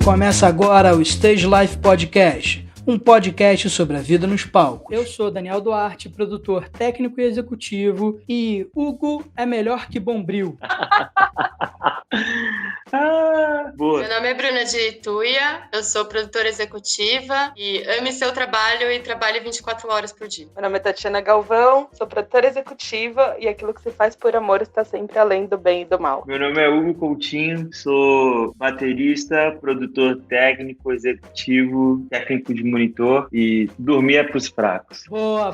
Começa agora o Stage Life Podcast, um podcast sobre a vida nos palcos. Eu sou Daniel Duarte, produtor técnico e executivo, e Hugo é melhor que Bombril. Boa. Meu nome é Bruna de Ituia, eu sou produtora executiva e ame seu trabalho e trabalhe 24 horas por dia. Meu nome é Tatiana Galvão, sou produtora executiva e aquilo que se faz por amor está sempre além do bem e do mal. Meu nome é Hugo Coutinho, sou baterista, produtor técnico, executivo, técnico de monitor e dormir é pros fracos. Boa.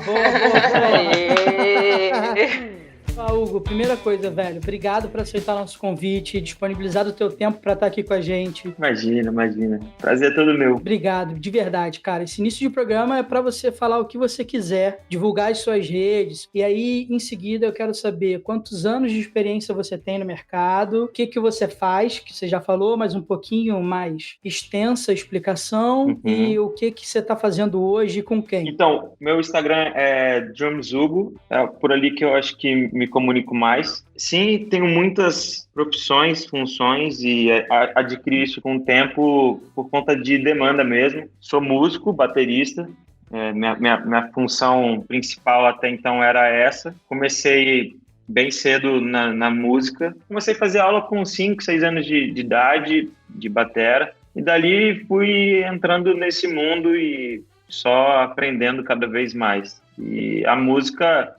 Hugo, primeira coisa, velho, obrigado por aceitar nosso convite, disponibilizar o teu tempo para estar aqui com a gente. Imagina. Prazer é todo meu. Obrigado, de verdade, cara. Esse início de programa é para você falar o que você quiser, divulgar as suas redes, e aí, em seguida, eu quero saber quantos anos de experiência você tem no mercado, o que você faz, que você já falou, mas um pouquinho mais extensa a explicação, e o que você está fazendo hoje e com quem. Então, meu Instagram é DrumsHugo, é por ali que eu acho que me comunico mais. Sim, tenho muitas profissões, funções e adquiri isso com o tempo por conta de demanda mesmo. Sou músico, baterista. Minha função principal até então era essa. Comecei bem cedo na música. Comecei a fazer aula com 5, 6 anos de idade, de batera. E dali fui entrando nesse mundo e só aprendendo cada vez mais. E a música,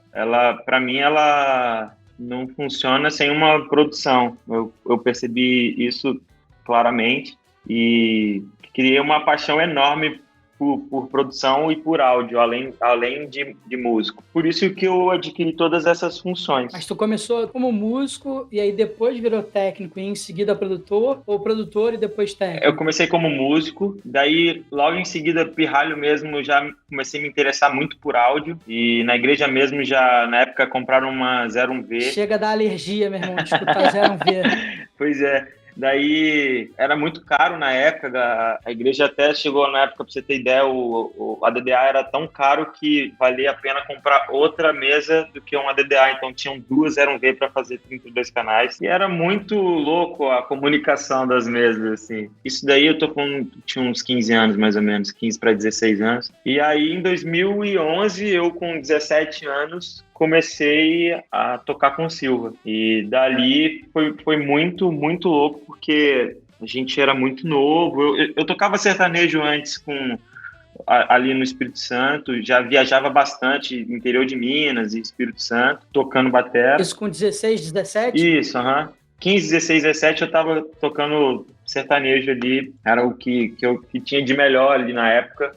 para mim, ela não funciona sem uma produção. Eu percebi isso claramente e criei uma paixão enorme por produção e por áudio, além de músico. Por isso que eu adquiri todas essas funções. Mas tu começou como músico e aí depois virou técnico e em seguida produtor, ou produtor e depois técnico? Eu comecei como músico, daí logo em seguida, pirralho mesmo, já comecei a me interessar muito por áudio e na igreja mesmo já, na época, compraram uma 01V. Chega da alergia, meu irmão, de escutar 01V. Pois é. Daí era muito caro na época, a igreja até chegou na época, pra você ter ideia, o ADDA era tão caro que valia a pena comprar outra mesa do que um ADDA, então tinham duas 01V para fazer 32 canais, e era muito louco a comunicação das mesas, assim. Isso daí tinha uns 15 anos mais ou menos, 15 para 16 anos, e aí em 2011, eu com 17 anos, comecei a tocar com o Silva. E dali foi muito, muito louco, porque a gente era muito novo. Eu tocava sertanejo antes ali no Espírito Santo, já viajava bastante, interior de Minas e Espírito Santo, tocando batera. Isso com 16, 17? Isso, 15, 16, 17 eu tava tocando sertanejo ali, era o que tinha de melhor ali na época.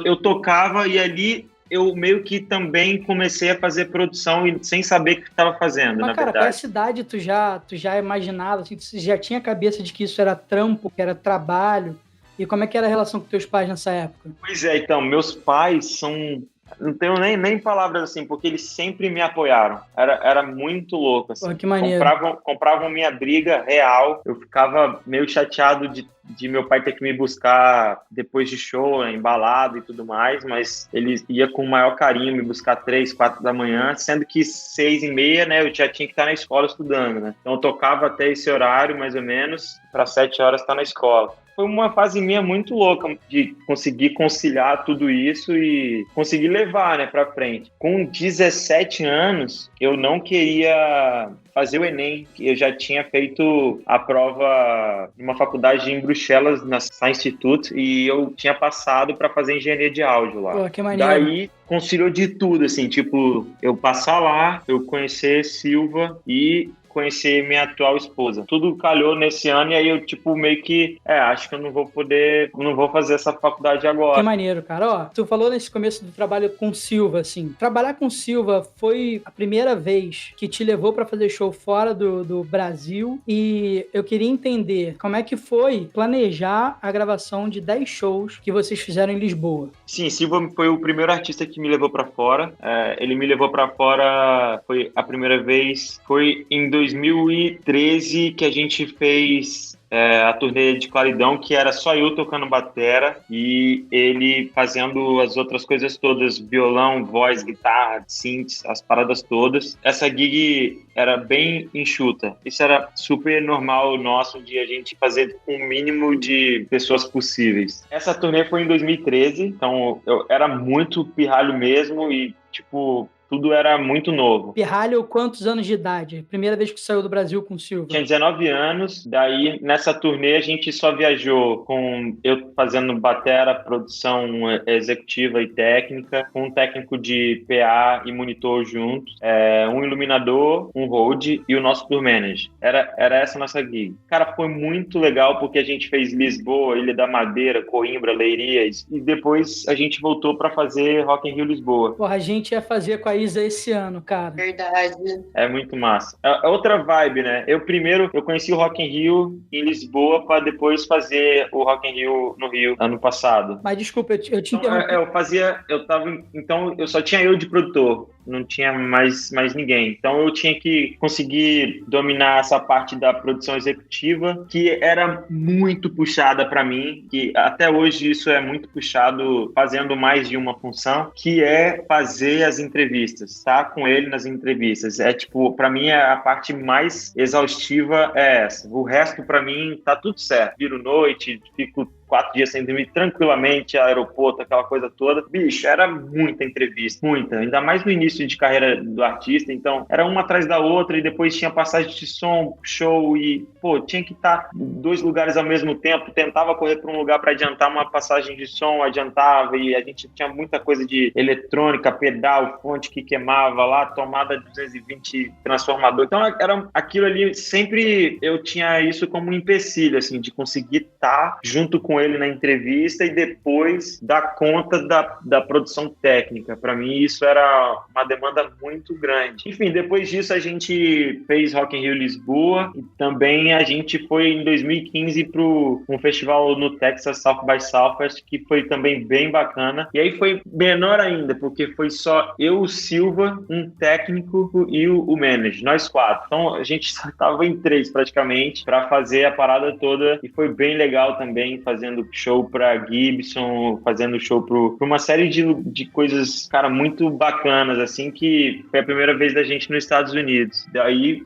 Eu tocava e ali eu meio que também comecei a fazer produção e sem saber o que estava fazendo, Mas, na cara, verdade. qual cidade tu já imaginava, assim, tu já tinha a cabeça de que isso era trampo, que era trabalho? E como é que era a relação com teus pais nessa época? Pois é, então, meus pais são... Não tenho nem palavras assim, porque eles sempre me apoiaram. Era muito louco, assim. Pô, que maneiro. Compravam minha briga real. Eu ficava meio chateado de meu pai ter que me buscar depois de show, embalado e tudo mais, mas ele ia com o maior carinho me buscar 3, 4 da manhã, sendo que 6h30, né, eu já tinha que estar na escola estudando, né? Então eu tocava até esse horário, mais ou menos, para 7 horas estar na escola. Foi uma fase minha muito louca de conseguir conciliar tudo isso e conseguir levar, né, para frente. Com 17 anos, eu não queria fazer o Enem. Eu já tinha feito a prova numa faculdade em Bruxelas, na Science Institute, e eu tinha passado para fazer engenharia de áudio lá. Pô, que maneiro. Daí conciliou de tudo, assim, tipo, eu passar lá, eu conhecer Silva e conhecer minha atual esposa. Tudo calhou nesse ano e aí eu, tipo, meio que, acho que eu não vou fazer essa faculdade agora. Que maneiro, cara. Ó, tu falou nesse começo do trabalho com Silva, assim. Trabalhar com Silva foi a primeira vez que te levou pra fazer show fora do Brasil e eu queria entender como é que foi planejar a gravação de 10 shows que vocês fizeram em Lisboa. Sim, Silva foi o primeiro artista que me levou pra fora. Ele me levou pra fora, foi a primeira vez, foi em 2013 que a gente fez a turnê de Claridão, que era só eu tocando batera e ele fazendo as outras coisas todas, violão, voz, guitarra, synths, as paradas todas. Essa gig era bem enxuta. Isso era super normal nosso de a gente fazer com o mínimo de pessoas possíveis. Essa turnê foi em 2013, então eu era muito pirralho mesmo e, tipo, tudo era muito novo. Pirralho, quantos anos de idade? Primeira vez que saiu do Brasil com o Silva? Tinha 19 anos, daí nessa turnê a gente só viajou com eu fazendo batera, produção executiva e técnica, com um técnico de PA e monitor juntos, um iluminador, um road e o nosso tour manager. Era essa a nossa gig. Cara, foi muito legal porque a gente fez Lisboa, Ilha da Madeira, Coimbra, Leiria e depois a gente voltou para fazer Rock in Rio Lisboa. Porra, a gente ia fazer com a Isa esse ano, cara. Verdade. É muito massa. É outra vibe, né? Eu conheci o Rock in Rio em Lisboa para depois fazer o Rock in Rio no Rio ano passado. Mas desculpa, eu te interrompi. Então eu só tinha eu de produtor, não tinha mais ninguém. Então eu tinha que conseguir dominar essa parte da produção executiva, que era muito puxada para mim, que até hoje isso é muito puxado fazendo mais de uma função, que é fazer as entrevistas. Tá com ele nas entrevistas. Para mim, a parte mais exaustiva é essa. O resto, para mim, tá tudo certo. Viro noite, fico 4 dias sem dormir tranquilamente, aeroporto, aquela coisa toda. Bicho, era muita entrevista, muita. Ainda mais no início de carreira do artista. Então, era uma atrás da outra e depois tinha passagem de som, show e, tinha que estar em 2 lugares ao mesmo tempo. Tentava correr para um lugar para adiantar uma passagem de som, adiantava e a gente tinha muita coisa de eletrônica, pedal, fonte que queimava lá, tomada de 220 transformador. Então, era aquilo ali, sempre eu tinha isso como um empecilho, assim, de conseguir estar junto com ele na entrevista e depois dar conta da produção técnica. Para mim, isso era uma demanda muito grande. Enfim, depois disso, a gente fez Rock in Rio Lisboa e também a gente foi em 2015 para um festival no Texas, South by Southwest, que foi também bem bacana. E aí foi menor ainda, porque foi só eu, o Silva, um técnico e o manager, nós 4. Então, a gente só estava em 3 praticamente para fazer a parada toda e foi bem legal também fazendo show para Gibson, fazendo show para uma série de coisas, cara, muito bacanas, assim, que foi a primeira vez da gente nos Estados Unidos. Daí,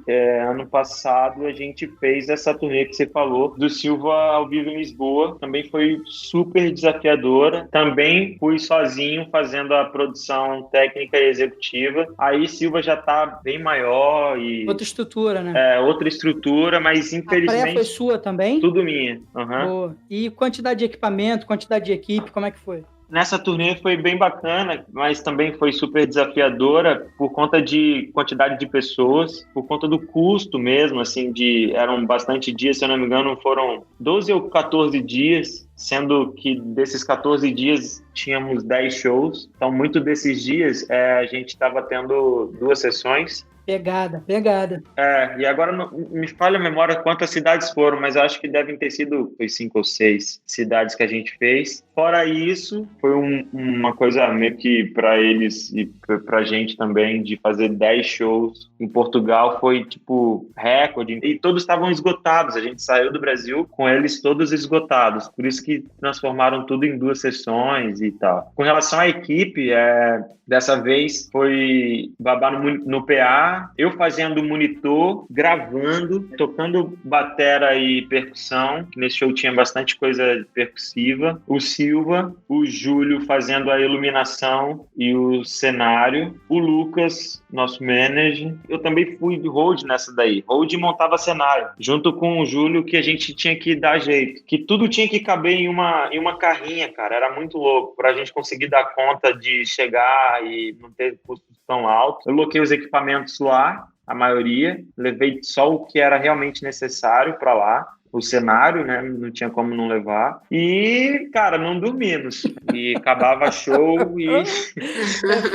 ano passado, a gente fez essa turnê que você falou, do Silva ao vivo em Lisboa. Também foi super desafiadora. Também fui sozinho fazendo a produção técnica e executiva. Aí, Silva já tá bem maior e... Outra estrutura, né? Outra estrutura, mas infelizmente... A praia foi sua também? Tudo minha. Boa. E quantidade de equipamento, quantidade de equipe, como é que foi? Nessa turnê foi bem bacana, mas também foi super desafiadora por conta de quantidade de pessoas, por conta do custo mesmo, assim, eram bastante dias, se eu não me engano, foram 12 ou 14 dias, sendo que desses 14 dias tínhamos 10 shows, então muito desses dias a gente estava tendo 2 sessões. Pegada. E agora me falha a memória quantas cidades foram, mas eu acho que devem ter sido 5 ou 6 cidades que a gente fez. Fora isso, foi uma coisa meio que para eles e pra gente também, de fazer 10 shows em Portugal, foi tipo recorde. E todos estavam esgotados, a gente saiu do Brasil com eles todos esgotados, por isso que transformaram tudo em 2 sessões e tal. Com relação à equipe, dessa vez foi babá no PA, eu fazendo monitor, gravando, tocando batera e percussão, que nesse show tinha bastante coisa percussiva, o Silva, o Júlio fazendo a iluminação e o cenário, o Lucas, nosso manager. Eu também fui de road nessa daí. Road montava cenário, junto com o Júlio, que a gente tinha que dar jeito, que tudo tinha que caber em uma carrinha, cara. Era muito louco, pra gente conseguir dar conta de chegar e não ter custos tão altos. Eu loquei os equipamentos lá, a maioria, levei só o que era realmente necessário para lá. O cenário, né? Não tinha como não levar. E, cara, não dormimos. E acabava show e... É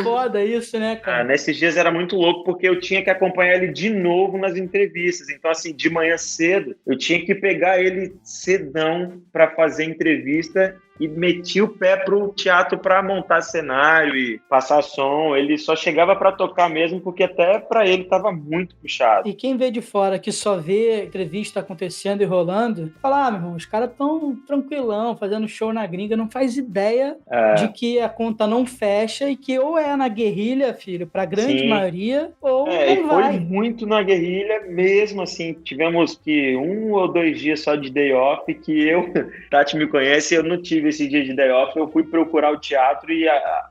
foda isso, né, cara? Nesses dias era muito louco, porque eu tinha que acompanhar ele de novo nas entrevistas. Então, assim, de manhã cedo, eu tinha que pegar ele cedão para fazer entrevista e metia o pé pro teatro para montar cenário e passar som. Ele só chegava para tocar mesmo, porque até para ele tava muito puxado. E quem vê de fora, que só vê a entrevista acontecendo e rolando, fala, meu irmão, os caras tão tranquilão, fazendo show na gringa, não faz ideia de que a conta não fecha e que ou é na guerrilha, filho, pra grande maioria, ou não vai. Foi muito na guerrilha mesmo, assim, tivemos que 1 ou 2 dias só de day off, que eu, Tati me conhece, eu não tive esse dia de day off, eu fui procurar o teatro e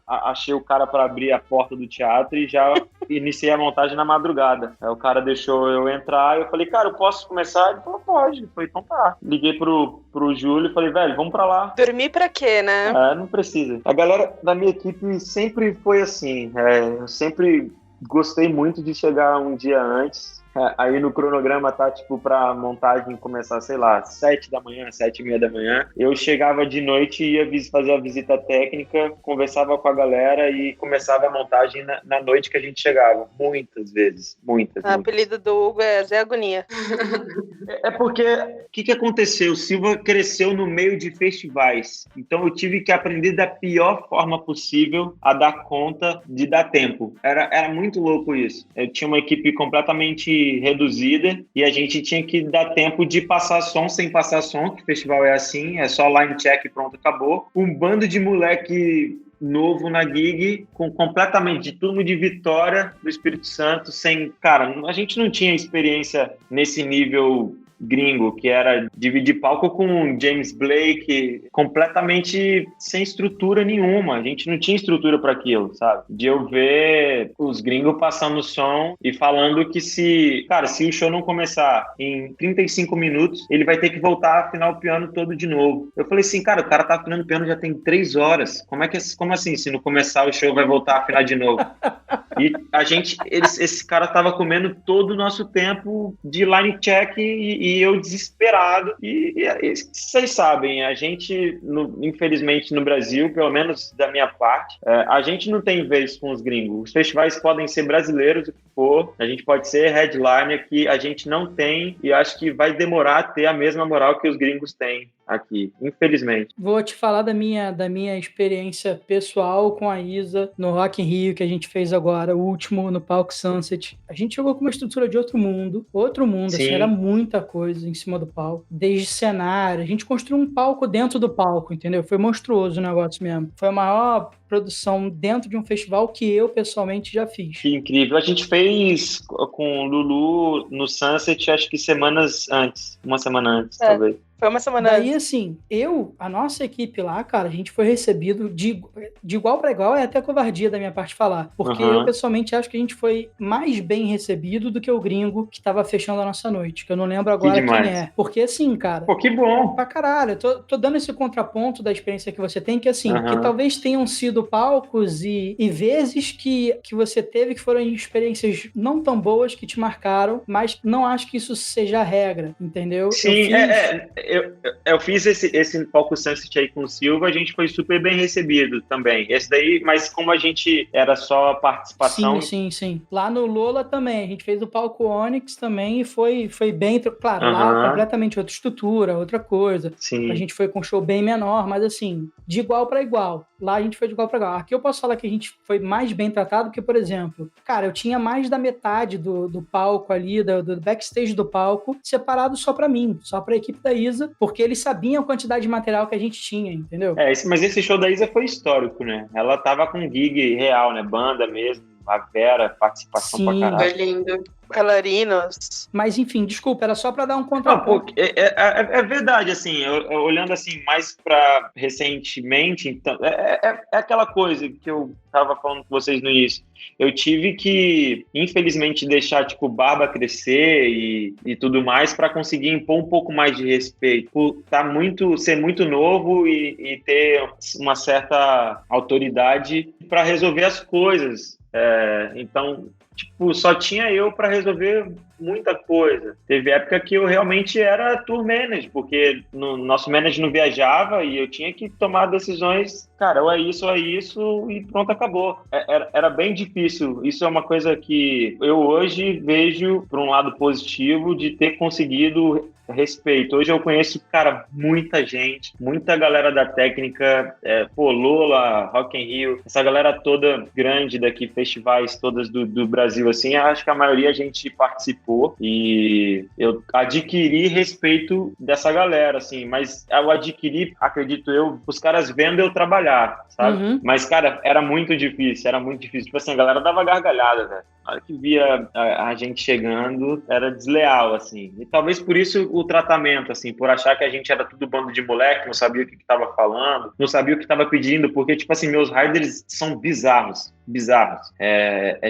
achei o cara para abrir a porta do teatro e já iniciei a montagem na madrugada. Aí o cara deixou eu entrar e eu falei, cara, eu posso começar? Ele falou, pode. Eu falei, então tá. Liguei pro Júlio e falei, velho, vamos pra lá. Dormir pra quê, né? Não precisa. A galera da minha equipe sempre foi assim, eu sempre gostei muito de chegar um dia antes. Aí no cronograma tá, tipo, pra montagem começar, sei lá, 7 da manhã, 7h30 da manhã. Eu chegava de noite, ia fazer a visita técnica, conversava com a galera e começava a montagem na noite que a gente chegava. Muitas vezes, muitas. O apelido do Hugo é Zé Agonia. Porque, o que aconteceu? O Silva cresceu no meio de festivais. Então eu tive que aprender da pior forma possível a dar conta de dar tempo. Era muito louco isso. Eu tinha uma equipe completamente reduzida e a gente tinha que dar tempo de passar som sem passar som, que o festival é assim, é só line check e pronto, acabou. Um bando de moleque novo na gig, com completamente de turma de Vitória do Espírito Santo, cara, a gente não tinha experiência nesse nível gringo, que era dividir palco com James Blake, completamente sem estrutura nenhuma. A gente não tinha estrutura para aquilo, sabe? De eu ver os gringos passando o som e falando que se o show não começar em 35 minutos, ele vai ter que voltar a afinar o piano todo de novo. Eu falei assim, cara, o cara tá afinando o piano já tem 3 horas. Como assim? Se não começar o show vai voltar a afinar de novo? E esse cara tava comendo todo o nosso tempo de line check e eu desesperado. E vocês sabem, a gente, infelizmente no Brasil, pelo menos da minha parte, a gente não tem vez com os gringos. Os festivais podem ser brasileiros, o que for, a gente pode ser headliner, que a gente não tem e acho que vai demorar a ter a mesma moral que os gringos têm aqui, infelizmente. Vou te falar da minha experiência pessoal com a Isa no Rock in Rio que a gente fez agora, o último no palco Sunset. A gente jogou com uma estrutura de outro mundo, assim, era muita coisa em cima do palco, desde cenário, a gente construiu um palco dentro do palco, entendeu? Foi monstruoso o negócio mesmo. Foi a maior produção dentro de um festival que eu pessoalmente já fiz. Que incrível. A gente fez com o Lulu no Sunset, acho que uma semana antes, talvez. Foi uma semana antes. Daí, assim, a nossa equipe lá, cara, a gente foi recebido de igual para igual, é até covardia da minha parte falar, porque eu pessoalmente acho que a gente foi mais bem recebido do que o gringo que tava fechando a nossa noite, que eu não lembro agora quem é. Porque, assim, cara... Pô, que bom! Pra caralho, eu tô dando esse contraponto da experiência que você tem, que, assim, que talvez tenham sido palcos e vezes que você teve que foram experiências não tão boas que te marcaram, mas não acho que isso seja a regra, entendeu? Sim, eu fiz esse palco Sunset aí com o Silva, a gente foi super bem recebido também. Esse daí, mas como a gente era só participação... Sim. Lá no Lola também, a gente fez o palco Onyx também e foi bem... Claro, lá completamente outra estrutura, outra coisa. Sim. A gente foi com um show bem menor, mas assim, de igual para igual. Lá a gente foi de igual para igual. Aqui eu posso falar que a gente foi mais bem tratado, porque, por exemplo, cara, eu tinha mais da metade do palco ali, do backstage do palco, separado só para mim, só para a equipe da Isa, porque eles sabiam a quantidade de material que a gente tinha, entendeu? Mas esse show da Isa foi histórico, né? Ela tava com gig real, né? Banda mesmo, a Vera, participação pra caralho. Foi lindo. Bailarinos. Mas, enfim, desculpa, era só para dar um contraponto. É verdade, assim, olhando assim mais para recentemente, então, é aquela coisa que eu tava falando com vocês no início. Eu tive que, infelizmente, deixar, tipo, barba crescer e tudo mais para conseguir impor um pouco mais de respeito. Por ser muito novo e ter uma certa autoridade para resolver as coisas. Então, tipo, só tinha eu para resolver muita coisa. Teve época que eu realmente era tour manager, porque nosso manager não viajava e eu tinha que tomar decisões, cara, ou é isso e pronto, acabou. Era bem difícil. Isso é uma coisa que eu hoje vejo por um lado positivo de ter conseguido respeito. Hoje eu conheço, cara, muita gente, muita galera da técnica, Lola, Rock in Rio, essa galera toda grande daqui, festivais todas do Brasil, assim, acho que a maioria a gente participou e eu adquiri respeito dessa galera, assim, mas eu adquiri, acredito eu, os caras vendo eu trabalhar, sabe? Uhum. Mas, cara, era muito difícil. Tipo assim, a galera dava gargalhada, velho. Na hora que via a gente chegando, era desleal, assim. E talvez por isso o tratamento, assim, por achar que a gente era tudo bando de moleque, não sabia o que tava falando, não sabia o que tava pedindo, porque, tipo assim, meus riders são bizarros.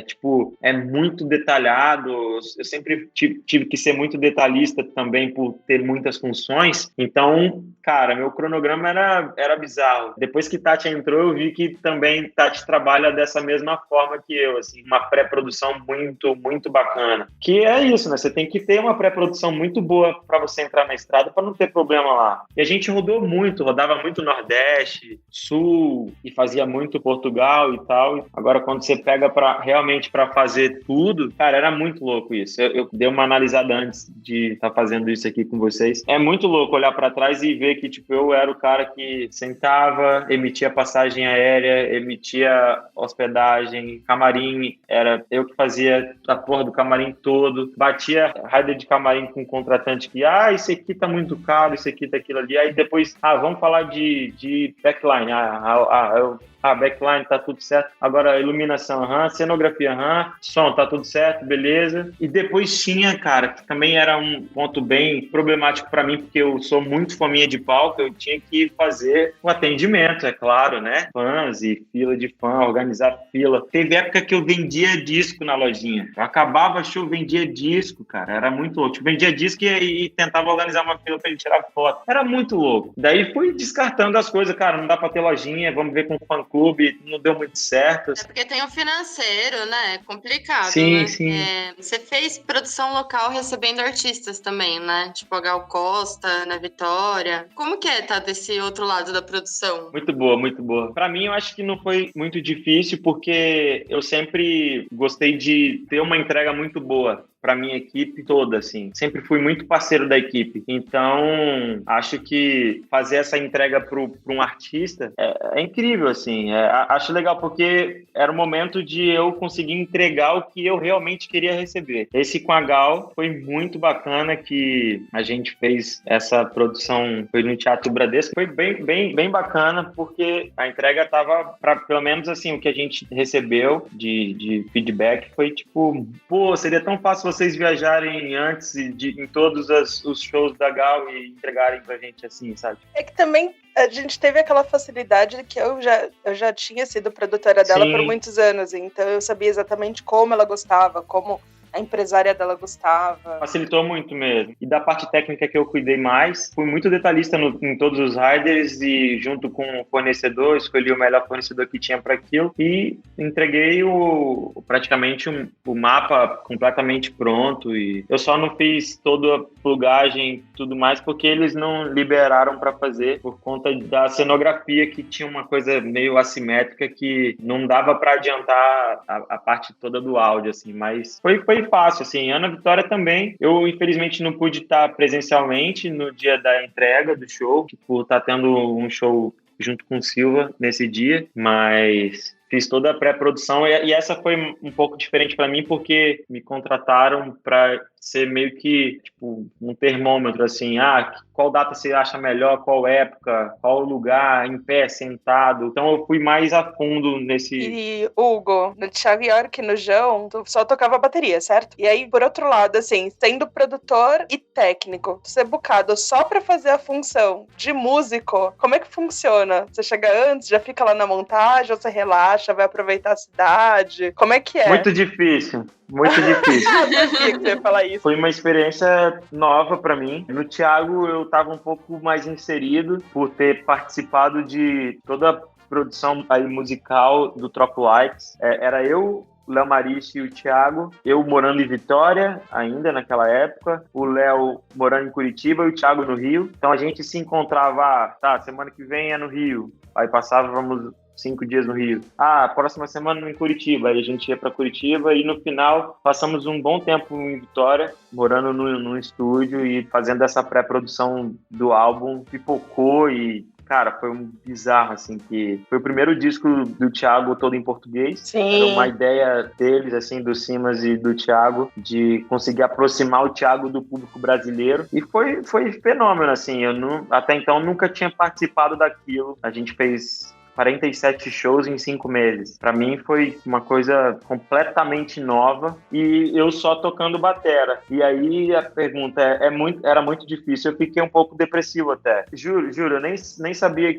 Tipo, é muito detalhado. Eu sempre tive que ser muito detalhista também por ter muitas funções. Então, cara, meu cronograma era bizarro. Depois que Tati entrou, eu vi que também Tati trabalha dessa mesma forma que eu, assim, uma pré-produção muito, muito bacana. Que é isso, né? Você tem que ter uma pré-produção muito boa para você entrar na estrada, para não ter problema lá. E a gente rodava muito Nordeste, Sul, e fazia muito Portugal e tal. Agora, quando você pega realmente para fazer tudo, cara, era muito louco isso. Eu dei uma analisada antes de estar fazendo isso aqui com vocês. É muito louco olhar para trás e ver que, tipo, eu era o cara que sentava, emitia passagem aérea, emitia hospedagem, camarim, era eu que fazia a porra do camarim todo, batia rider de camarim com o contratante que, isso aqui tá muito caro, isso aqui tá aquilo ali, aí depois, vamos falar de backline, backline, tá tudo certo. Agora, iluminação, cenografia, som, tá tudo certo, beleza. E depois tinha, cara, que também era um ponto bem problemático pra mim, porque eu sou muito fominha de palco, eu tinha que fazer o atendimento, é claro, né? Fãs e fila de fã, organizar fila. Teve época que eu vendia disco na lojinha. Eu acabava show, vendia disco, cara. Era muito louco. Eu vendia disco e tentava organizar uma fila pra ele tirar foto. Era muito louco. Daí fui descartando as coisas, cara, não dá pra ter lojinha, vamos ver com fã clube, não deu muito certo. É porque tem o financeiro, né? É complicado, sim, né? Sim. Você fez produção local recebendo artistas também, né? Tipo a Gal Costa, Ana Vitória. Como que é estar desse outro lado da produção? Muito boa, muito boa. Pra mim, eu acho que não foi muito difícil, porque eu sempre gostei de ter uma entrega muito boa para minha equipe toda, assim. Sempre fui muito parceiro da equipe. Então, acho que fazer essa entrega para um artista é incrível, assim. Acho legal, porque era o momento de eu conseguir entregar o que eu realmente queria receber. Esse com a Gal foi muito bacana, que a gente fez essa produção, foi no Teatro Bradesco. Foi bem bacana, porque a entrega tava, pelo menos assim, o que a gente recebeu de feedback foi tipo, seria tão fácil vocês viajarem antes em todos os shows da Gal e entregarem pra gente assim, sabe? É que também a gente teve aquela facilidade que eu já tinha sido produtora dela por muitos anos, então eu sabia exatamente como ela gostava, como a empresária dela gostava. Facilitou muito mesmo. E da parte técnica que eu cuidei mais, fui muito detalhista em todos os riders e junto com o fornecedor, escolhi o melhor fornecedor que tinha para aquilo e entreguei praticamente o mapa completamente pronto. E eu só não fiz toda a plugagem e tudo mais porque eles não liberaram para fazer por conta da cenografia, que tinha uma coisa meio assimétrica que não dava para adiantar a parte toda do áudio, assim, mas foi fácil, assim. Ana Vitória também, eu infelizmente não pude estar presencialmente no dia da entrega do show, por estar tendo um show junto com o Silva nesse dia, mas fiz toda a pré-produção e essa foi um pouco diferente para mim, porque me contrataram para ser meio que tipo um termômetro, assim, qual data você acha melhor, qual época, qual lugar, em pé, sentado. Então eu fui mais a fundo nesse... E, Hugo, no Thiago York, no João, tu só tocava bateria, certo? E aí, por outro lado, assim, sendo produtor e técnico, tu ser bucado só pra fazer a função de músico, como é que funciona? Você chega antes, já fica lá na montagem, ou você relaxa, vai aproveitar a cidade? Como é que é? Muito difícil. Muito difícil. Eu sabia que você ia falar isso. Foi uma experiência nova para mim. No Thiago, eu estava um pouco mais inserido por ter participado de toda a produção aí musical do Trop Lights. Era eu, o Léo Mariche e o Thiago, eu morando em Vitória ainda naquela época, o Léo morando em Curitiba e o Thiago no Rio. Então a gente se encontrava, semana que vem é no Rio. Aí passávamos 5 dias no Rio. Próxima semana em Curitiba. Aí a gente ia para Curitiba e no final passamos um bom tempo em Vitória, morando no estúdio e fazendo essa pré-produção do álbum. Pipocou e, cara, foi um bizarro, assim, que foi o primeiro disco do Thiago todo em português. Sim. Era uma ideia deles, assim, do Simas e do Thiago, de conseguir aproximar o Thiago do público brasileiro. E foi fenômeno, assim. Até então nunca tinha participado daquilo. A gente fez 47 shows em 5 meses. Pra mim foi uma coisa completamente nova e eu só tocando batera. E aí a pergunta era muito difícil. Eu fiquei um pouco depressivo até. Juro, eu nem sabia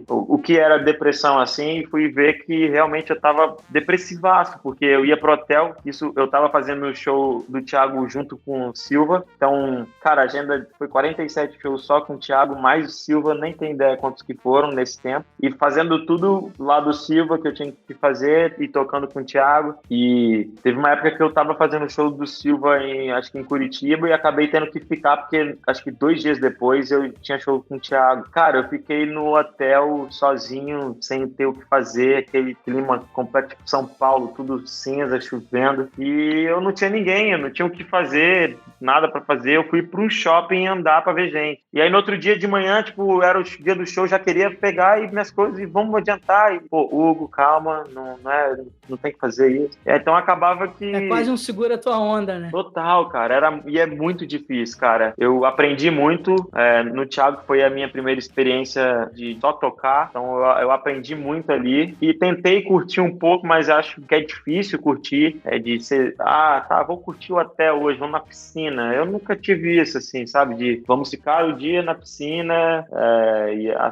o que era depressão assim, e fui ver que realmente eu tava depressivaço, porque eu ia pro hotel, eu tava fazendo o show do Thiago junto com o Silva. Então, cara, a agenda foi 47 shows só com o Thiago, mais o Silva, nem tem ideia quantos que foram nesse tempo. E fazendo tudo lá do Silva que eu tinha que fazer e tocando com o Thiago. E teve uma época que eu tava fazendo show do Silva acho que em Curitiba, e acabei tendo que ficar porque acho que 2 dias depois eu tinha show com o Thiago. Cara, eu fiquei no hotel sozinho, sem ter o que fazer, aquele clima completo tipo São Paulo, tudo cinza, chovendo. E eu não tinha ninguém, eu não tinha o que fazer, nada pra fazer. Eu fui pra um shopping andar pra ver gente. E aí no outro dia de manhã, tipo, era o dia do show, já queria pegar e minhas coisas e vamos adiantar. E, pô, Hugo, calma, não tem que fazer isso. Então acabava que... É quase um segura a tua onda, né? Total, cara. E é muito difícil, cara. Eu aprendi muito. No Thiago foi a minha primeira experiência de só tocar. Então eu aprendi muito ali. E tentei curtir um pouco, mas acho que é difícil curtir. De ser, vou curtir o hotel hoje, vamos na piscina. Eu nunca tive isso, assim, sabe? De vamos ficar o dia na piscina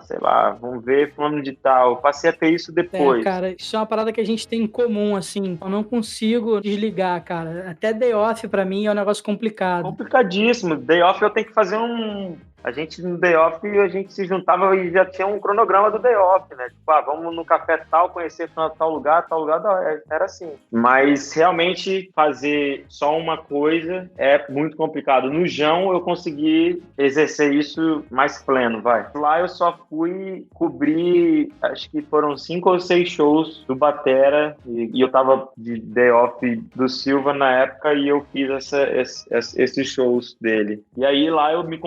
sei lá, vamos ver fulano de tal. Eu passei a ter isso depois. Cara, isso é uma parada que a gente tem em comum, assim. Eu não consigo desligar, cara. Até day off, pra mim, é um negócio complicado. Complicadíssimo. Day off eu tenho que fazer A gente no day off, a gente se juntava e já tinha um cronograma do day off, né? Tipo, vamos no café tal, conhecer tal lugar, era assim. Mas realmente fazer só uma coisa é muito complicado. No Jão eu consegui exercer isso mais pleno, vai. Lá eu só fui cobrir, acho que foram 5 ou 6 shows do batera e eu tava de day off do Silva na época e eu fiz esses shows dele. E aí lá eu me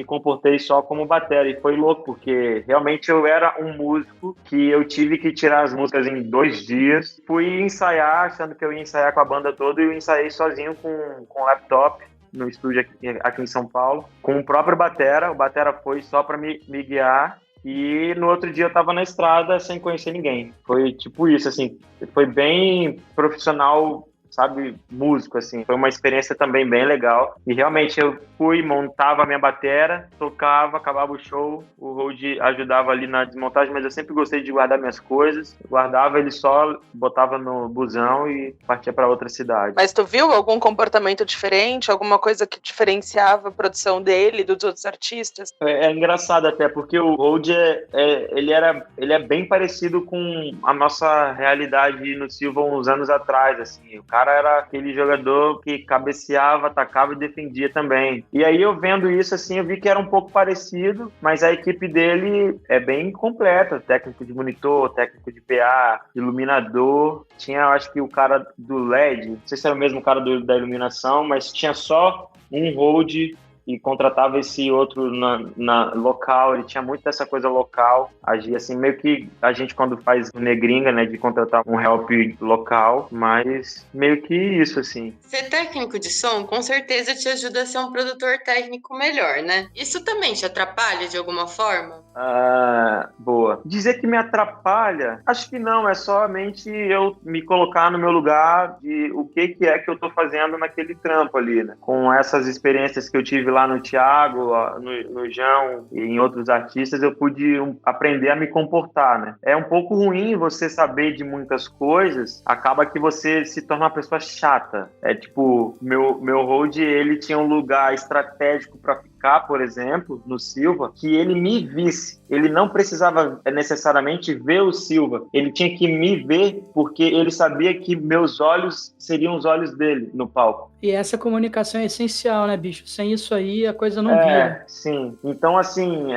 comportei só como batera e foi louco, porque realmente eu era um músico que eu tive que tirar as músicas em 2 dias. Fui ensaiar, achando que eu ia ensaiar com a banda toda, e eu ensaiei sozinho com laptop no estúdio aqui em São Paulo, com o próprio batera. O batera foi só para me guiar. E no outro dia eu tava na estrada sem conhecer ninguém. Foi tipo isso, assim, foi bem profissional, sabe, músico, assim. Foi uma experiência também bem legal. E realmente eu fui, montava a minha batera, tocava, acabava o show, o Road ajudava ali na desmontagem, mas eu sempre gostei de guardar minhas coisas. Guardava ele só, botava no busão e partia para outra cidade. Mas tu viu algum comportamento diferente? Alguma coisa que diferenciava a produção dele dos outros artistas? É engraçado até, porque o Road ele é bem parecido com a nossa realidade no Silva uns anos atrás, assim. O cara era aquele jogador que cabeceava, atacava e defendia também. E aí eu vendo isso, assim, eu vi que era um pouco parecido, mas a equipe dele é bem completa. Técnico de monitor, técnico de PA, iluminador. Tinha, eu acho que o cara do LED, não sei se era o mesmo cara da iluminação, mas tinha só um hold e contratava esse outro na local. Ele tinha muito dessa coisa local, agia assim, meio que a gente quando faz negringa, né, de contratar um help local, mas meio que isso, assim. Ser técnico de som, com certeza te ajuda a ser um produtor técnico melhor, né? Isso também te atrapalha de alguma forma? Boa. Dizer que me atrapalha, acho que não, é somente eu me colocar no meu lugar de o que é que eu tô fazendo naquele trampo ali, né? Com essas experiências que eu tive lá no Thiago, no João e em outros artistas, eu pude aprender a me comportar, né? É um pouco ruim você saber de muitas coisas, acaba que você se torna uma pessoa chata. É tipo, meu road, ele tinha um lugar estratégico para ficar comunicar, por exemplo, no Silva, que ele me visse. Ele não precisava necessariamente ver o Silva. Ele tinha que me ver porque ele sabia que meus olhos seriam os olhos dele no palco. E essa comunicação é essencial, né, bicho? Sem isso aí, a coisa não vira. Sim. Então, assim,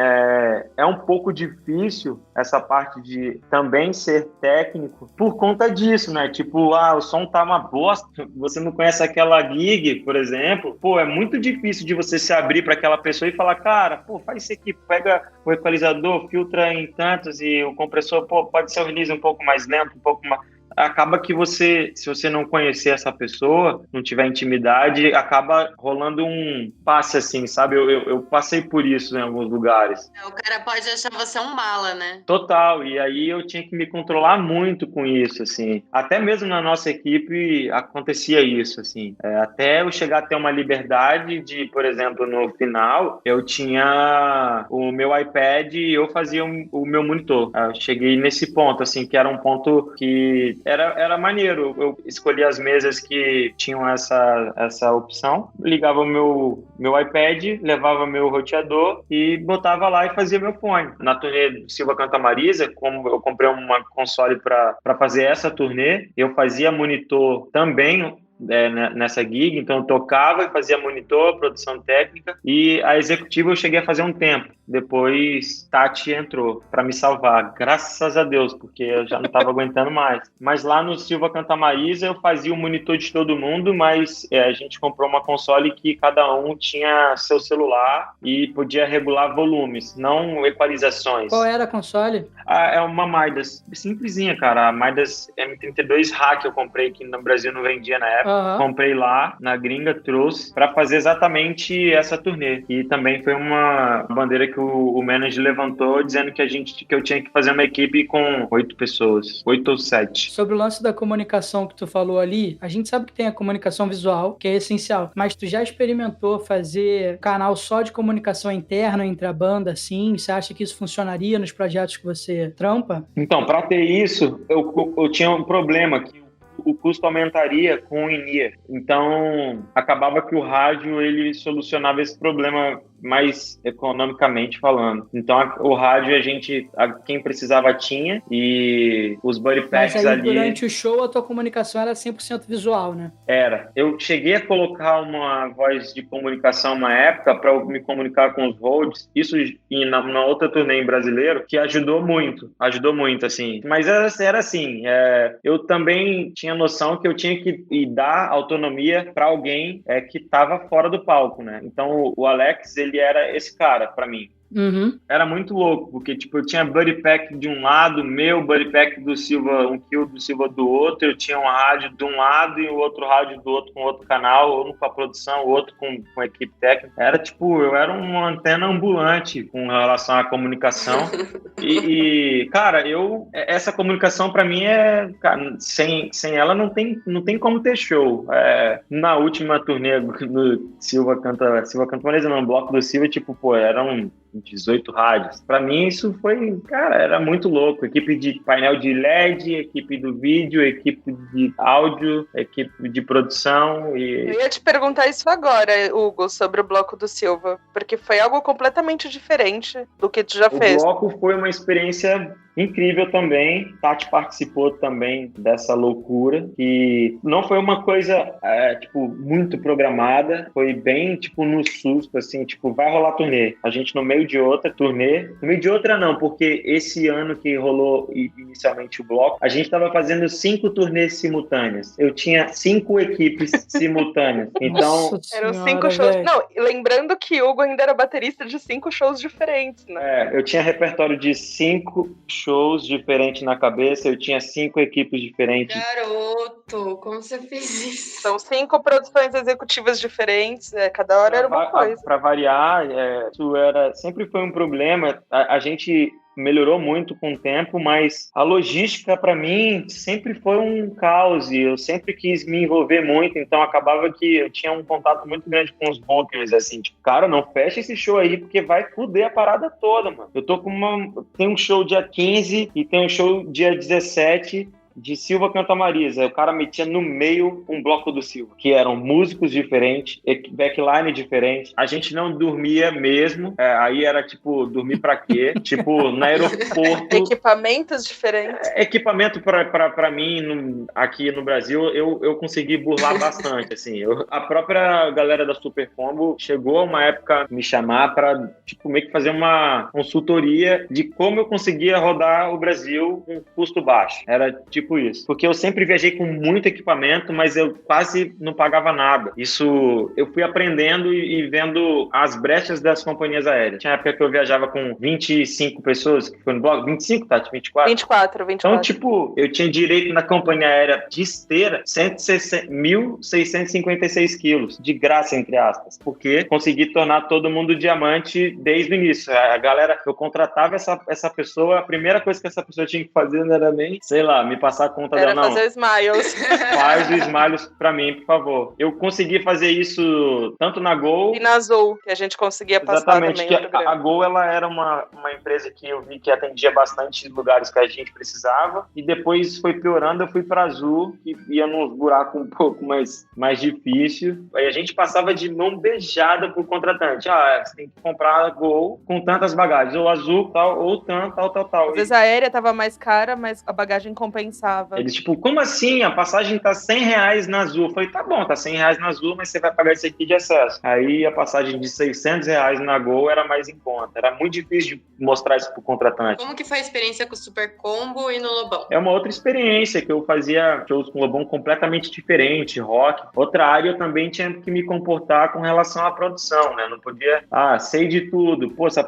é um pouco difícil essa parte de também ser técnico por conta disso, né? Tipo, o som tá uma bosta, você não conhece aquela gig, por exemplo. Pô, é muito difícil de você se abrir para aquela pessoa e falar, cara, pô, faz isso aqui, pega o equalizador, filtra em tantos e o compressor, pô, pode ser o release um pouco mais lento, um pouco mais... Acaba que você, se você não conhecer essa pessoa, não tiver intimidade, acaba rolando um passe assim, sabe? Eu passei por isso em alguns lugares. O cara pode achar você um mala, né? Total, e aí eu tinha que me controlar muito com isso, assim. Até mesmo na nossa equipe acontecia isso, assim. Até eu chegar a ter uma liberdade de, por exemplo, no final, eu tinha o meu iPad e eu fazia o meu monitor. Eu cheguei nesse ponto, assim, que era um ponto que era maneiro. Eu escolhi as mesas que tinham essa opção, ligava o meu iPad, levava meu roteador e botava lá e fazia meu fone. Na turnê do Silva Canta Marisa, como eu comprei uma console para fazer essa turnê, eu fazia monitor também nessa gig, então eu tocava e fazia monitor, produção técnica, e a executiva eu cheguei a fazer um tempo. Depois Tati entrou para me salvar, graças a Deus, porque eu já não estava aguentando mais. Mas lá no Silva Canta Marisa eu fazia o monitor de todo mundo, mas a gente comprou uma console que cada um tinha seu celular e podia regular volumes, não equalizações. Qual era a console? É uma Midas, simplesinha, cara. A Midas M32 Hack eu comprei, que no Brasil não vendia na época. Comprei lá na gringa, trouxe para fazer exatamente essa turnê. E também foi uma bandeira que o manager levantou, dizendo que eu tinha que fazer uma equipe com 8 pessoas, 8 ou 7. Sobre o lance da comunicação que tu falou ali, a gente sabe que tem a comunicação visual, que é essencial, mas tu já experimentou fazer canal só de comunicação interna entre a banda, assim? Você acha que isso funcionaria nos projetos que você trampa? Então, para ter isso, eu tinha um problema que o custo aumentaria com o in-ear. Então, acabava que o rádio ele solucionava esse problema mais economicamente falando. Então, o rádio quem precisava tinha, e os buddy packs ali... Mas aí, ali... durante o show, a tua comunicação era 100% visual, né? Era. Eu cheguei a colocar uma voz de comunicação uma época para eu me comunicar com os holds, isso na outra turnê em brasileiro, que ajudou muito, assim. Mas era assim, eu também tinha noção que eu tinha que dar autonomia para alguém que estava fora do palco, né? Então, o Alex, ele era esse cara para mim. Uhum. Era muito louco, porque tipo, eu tinha buddy pack de um lado, meu buddy pack do Silva, um kill do Silva do outro, eu tinha um rádio de um lado e o outro rádio do outro com outro canal, um com a produção, o outro com a equipe técnica. Era tipo, eu era uma antena ambulante com relação à comunicação. Cara, essa comunicação pra mim cara, sem ela não tem como ter show. Na última turnê do Silva Canta Marisa, no bloco do Silva, tipo, pô, eram 18 rádios. Pra mim isso foi, cara, era muito louco. Equipe de painel de LED, equipe do vídeo, equipe de áudio, equipe de produção e... Eu ia te perguntar isso agora, Hugo, sobre o bloco do Silva, porque foi algo completamente diferente do que tu já fez. O bloco foi uma experiência incrível também. Tati participou também dessa loucura, que não foi uma coisa tipo, muito programada, foi bem tipo no susto, assim, tipo, vai rolar turnê. A gente no meio de outra turnê, no meio de outra não, porque esse ano que rolou inicialmente o bloco, a gente estava fazendo 5 turnês simultâneas. Eu tinha 5 equipes simultâneas. Então, eram 5 shows. Véio. Não, lembrando que Hugo ainda era baterista de 5 shows diferentes, né? Eu tinha repertório de 5 shows diferentes na cabeça, eu tinha 5 equipes diferentes. Garoto, como você fez isso? São 5 produções executivas diferentes, cada hora era uma coisa. Para variar, isso sempre foi um problema. A gente melhorou muito com o tempo, mas a logística para mim sempre foi um caos e eu sempre quis me envolver muito, então acabava que eu tinha um contato muito grande com os bookers, assim, tipo, cara, não fecha esse show aí porque vai foder a parada toda, mano. Eu tô com tem um show dia 15 e tem um show dia 17 de Silva Canta Marisa. O cara metia no meio um bloco do Silva, que eram músicos diferentes, backline diferente. A gente não dormia mesmo. Aí era tipo, dormir pra quê? Tipo, no aeroporto. Equipamentos diferentes. Equipamento pra mim, aqui no Brasil, eu consegui burlar bastante. Assim, a própria galera da Super Combo chegou a uma época me chamar pra, tipo, meio que fazer uma consultoria de como eu conseguia rodar o Brasil com custo baixo. Era tipo isso. Porque eu sempre viajei com muito equipamento, mas eu quase não pagava nada. Isso eu fui aprendendo e vendo as brechas das companhias aéreas. Tinha época que eu viajava com 25 pessoas, que foi no blog, 25, Tati? 24? 24. Então, tipo, eu tinha direito na companhia aérea de esteira 1.656 quilos, de graça, entre aspas, porque consegui tornar todo mundo diamante desde o início. A galera, eu contratava essa pessoa, a primeira coisa que essa pessoa tinha que fazer não era nem, sei lá, me passar a conta dela, não. Era fazer o Smiles. Faz o Smiles pra mim, por favor. Eu consegui fazer isso tanto na Gol... E na Azul, que a gente conseguia passar Exatamente, também. que a Gol, ela era uma empresa que eu vi que atendia bastante lugares que a gente precisava, e depois foi piorando, eu fui pra Azul, que ia nos buracos um pouco mais difícil. Aí a gente passava de mão beijada pro contratante. Você tem que comprar a Gol com tantas bagagens, ou Azul, tal, ou tal. Às vezes a aérea tava mais cara, mas a bagagem compensava. Eles, tipo, como assim? A passagem tá R$100 na Azul. Eu falei, tá bom, tá R$100 na Azul, mas você vai pagar isso aqui de excesso. Aí a passagem de R$600 na Gol era mais em conta. Era muito difícil de mostrar isso pro contratante. Como que foi a experiência com o Super Combo e no Lobão? É uma outra experiência, que eu fazia shows com o Lobão completamente diferente, rock. Outra área eu também tinha que me comportar com relação à produção, né? Não podia, sei de tudo. Pô, essa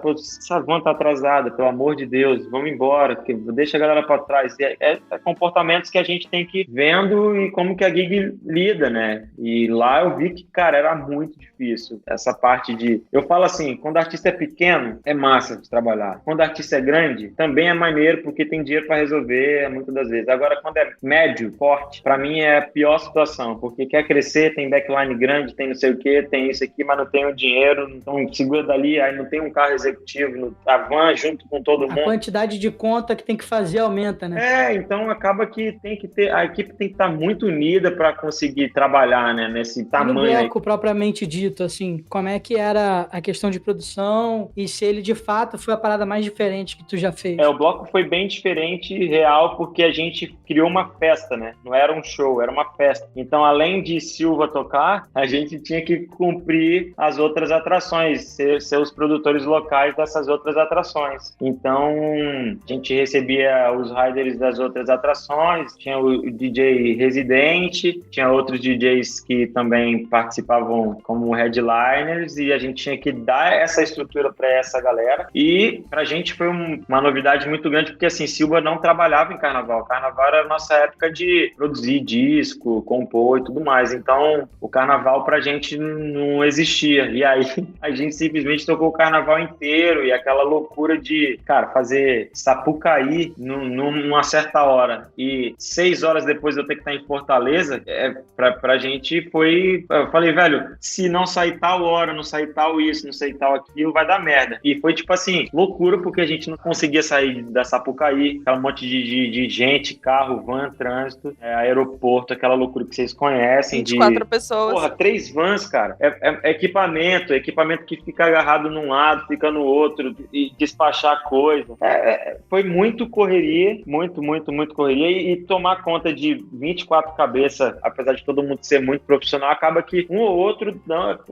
van tá atrasada, pelo amor de Deus, vamos embora, deixa a galera pra trás. É comportamentos que a gente tem que ir vendo e como que a gig lida, né? E lá eu vi que, cara, era muito difícil. Essa parte de... Eu falo assim, quando o artista é pequeno, é massa de trabalhar. Quando o artista é grande, também é maneiro, porque tem dinheiro pra resolver muitas das vezes. Agora, quando é médio, forte, pra mim é a pior situação, porque quer crescer, tem backline grande, tem não sei o quê, tem isso aqui, mas não tem o dinheiro, então segura dali, aí não tem um carro executivo, a van junto com todo mundo. A quantidade de conta que tem que fazer aumenta, né? Então acaba que tem que ter, a equipe tem que estar muito unida para conseguir trabalhar, né, nesse tamanho. No bloco propriamente dito, assim, como é que era a questão de produção e se ele de fato foi a parada mais diferente que tu já fez? O bloco foi bem diferente e real, porque a gente criou uma festa, né? Não era um show, era uma festa. Então, além de Silva tocar, a gente tinha que cumprir as outras atrações, ser os produtores locais dessas outras atrações. Então, a gente recebia os riders das outras atrações, tinha o DJ residente, tinha outros DJs que também participavam como headliners, e a gente tinha que dar essa estrutura para essa galera. E pra gente foi uma novidade muito grande, porque assim, Silva não trabalhava em carnaval. Carnaval era a nossa época de produzir disco, compor e tudo mais. Então, o carnaval pra gente não existia. E aí, a gente simplesmente tocou o carnaval inteiro, e aquela loucura de, cara, fazer Sapucaí numa certa hora. E 6 horas depois eu ter que estar em Fortaleza, pra gente foi... Eu falei, velho, se não sair tal hora, não sair tal isso, não sair tal aquilo, vai dar merda. E foi, tipo assim, loucura, porque a gente não conseguia sair da Sapucaí, aquela monte de gente, carro, van, trânsito, aeroporto, aquela loucura que vocês conhecem. 24 pessoas. Porra, 3 vans, cara. Equipamento que fica agarrado num lado, fica no outro, e despachar coisa. Foi muito correria, muito correria, e tomar conta de 24 cabeças, apesar de todo mundo ser muito profissional, acaba que um ou outro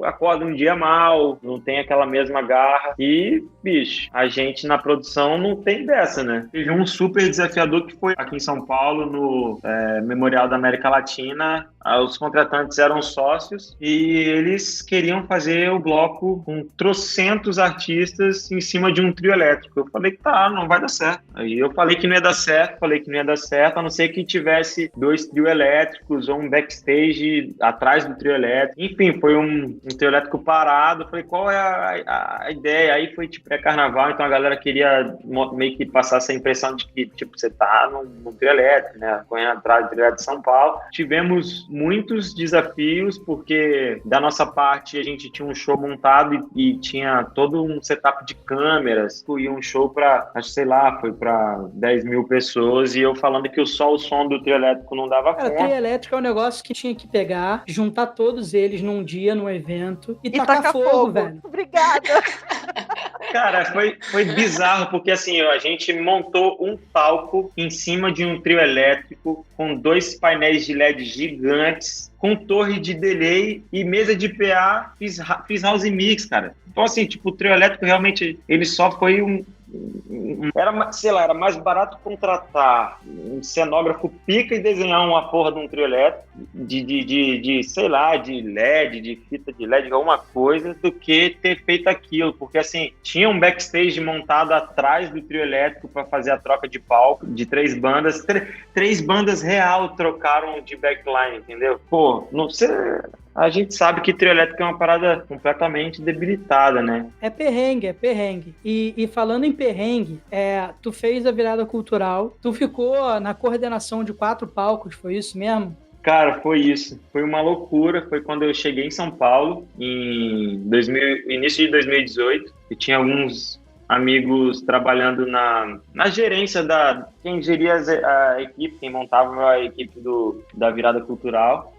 acorda um dia mal, não tem aquela mesma garra, e, bicho, a gente na produção não tem dessa, né? Teve um super desafiador que foi aqui em São Paulo, no Memorial da América Latina. Os contratantes eram sócios e eles queriam fazer o bloco com trocentos artistas em cima de um trio elétrico. Eu falei que não vai dar certo. Aí eu falei que não ia dar certo, a não ser que tivesse 2 trio elétricos ou um backstage atrás do trio elétrico. Enfim, foi um trio elétrico parado. Eu falei, qual é a ideia? Aí foi tipo pré-carnaval, então a galera queria meio que passar essa impressão de que tipo, você tá num trio elétrico, né? Correndo atrás do trio elétrico de São Paulo. Tivemos muitos desafios, porque da nossa parte a gente tinha um show montado e tinha todo um setup de câmeras, e um show para, acho, sei lá, foi para 10 mil pessoas, e eu falando porque só o som do trio elétrico não dava Cara, conta. trio elétrico é um negócio que tinha que pegar, juntar todos eles num dia, num evento e tacar taca fogo, velho. Obrigada. Cara, foi bizarro, porque assim, a gente montou um palco em cima de um trio elétrico com 2 painéis de LED gigantes, com torre de delay e mesa de PA, fiz house mix, cara. Então assim, tipo, o trio elétrico realmente, ele só foi era mais barato contratar um cenógrafo pica e desenhar uma porra de um trio elétrico sei lá, de LED, de fita de LED, alguma coisa, do que ter feito aquilo, porque assim, tinha um backstage montado atrás do trio elétrico para fazer a troca de palco de 3 bandas, 3 bandas real trocaram de backline, entendeu? Pô, não sei... A gente sabe que trio elétrico é uma parada completamente debilitada, né? É perrengue, é perrengue. E falando em perrengue, tu fez a virada cultural, tu ficou na coordenação de 4 palcos, foi isso mesmo? Cara, foi isso. Foi uma loucura. Foi quando eu cheguei em São Paulo, início de 2018. Eu tinha alguns amigos trabalhando na gerência quem geria a equipe, quem montava a equipe da virada cultural.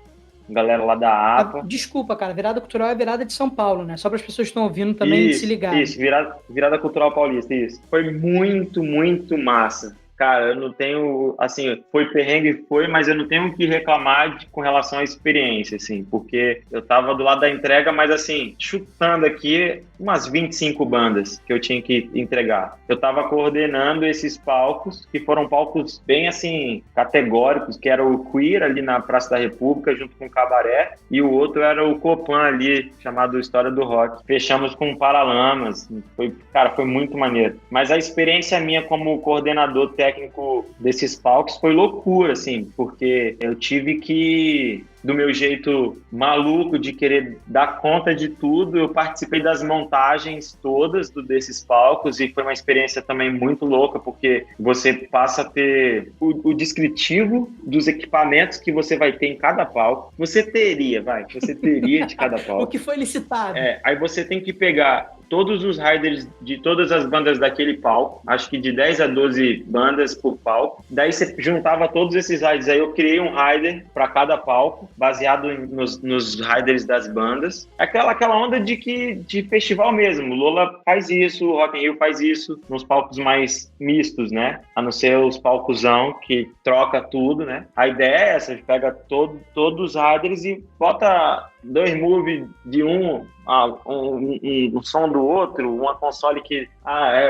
Galera lá da APA. Desculpa, cara, virada cultural é virada de São Paulo, né? Só para as pessoas que estão ouvindo também se ligarem. Isso, virada cultural paulista, isso. Foi muito, muito massa. Cara, eu não tenho, assim, foi perrengue, mas eu não tenho o que reclamar com relação à experiência, assim, porque eu tava do lado da entrega, mas assim, chutando aqui, umas 25 bandas que eu tinha que entregar. Eu tava coordenando esses palcos, que foram palcos bem, assim, categóricos, que era o Queer, ali na Praça da República, junto com o Cabaré, e o outro era o Copan, ali, chamado História do Rock. Fechamos com Paralamas, foi muito maneiro. Mas a experiência minha como coordenador técnico desses palcos foi loucura, assim, porque eu tive que, do meu jeito maluco de querer dar conta de tudo, eu participei das montagens todas desses palcos e foi uma experiência também muito louca, porque você passa a ter o descritivo dos equipamentos que você vai ter em cada palco. Você teria de cada palco. O que foi licitado. Aí você tem que pegar todos os riders de todas as bandas daquele palco, acho que de 10 a 12 bandas por palco. Daí você juntava todos esses riders, aí eu criei um rider para cada palco, baseado nos riders das bandas. Aquela onda de festival mesmo. O Lola faz isso, o Rock in Rio faz isso, nos palcos mais mistos, né? A não ser os palcozão, que troca tudo, né? A ideia é essa, a gente pega todos os riders e bota 2 moves de um som do outro, uma console que